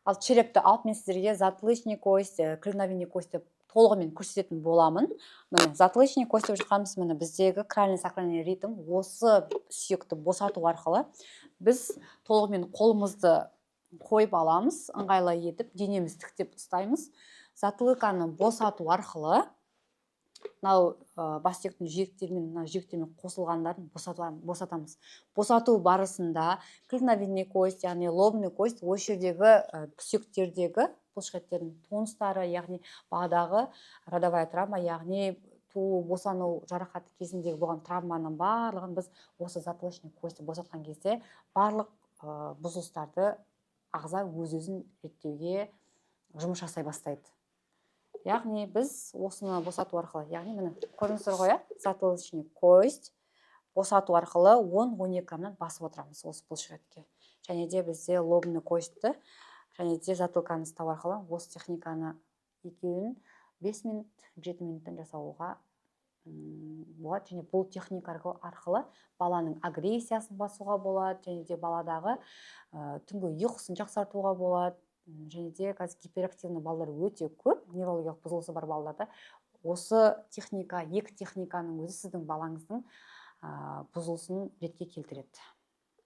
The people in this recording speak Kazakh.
Ал черепті алып мен сіздерге затылычный кость, клиновидный кость деп толығымен көрсететін боламын. Міне, затылычный кость деп жатқанымыз міне біздегі крanial сакральный ритм. Осы сүйекті босату арқылы біз толығымен қолымызды қойып аламыз, ыңғайлы етіп, денемізді тіктеп ұстаймыз. Затылыканы босату арқылы мынау бас сүйектің жиектермен, мына жиектермен қосылғандарын босатамыз. Босату барысында клиновидный кость, яғни лобный кость, осы жердегі сүйектердегі бұлшықеттердің тонустары, яғни бағдағы родовая травма, яғни туу босану жарақаты кезіндегі болған травманың барлығын біз осы затылычный костьті босатқан кезде барлық бұзылыстарды ағза өз-өзін реттеуге жұмыс жасай бастайды. Яғни біз осыны босату арқылы, яғни міне көрдіңіздер ғой, затылычный кость босату арқылы 10-12 граммнан басып отырамыз осы бұлшықетке. Және де бізде лобный костьті және де затылканы ұстау арқылы осы техниканы екеуін 5 минут, 7 минуттан жасауға болады. Және бұл техника арқылы баланың агрессиясын басуға болады, және де баладағы түнгі ұйқысын жақсартуға болады. Және де қазір гиперактивный балалар өте көп, неврологиялық бұзылысы бар балаларда. Осы техника, екі техниканың өзі сіздің балаңыздың бұзылысын ретке келтіреді.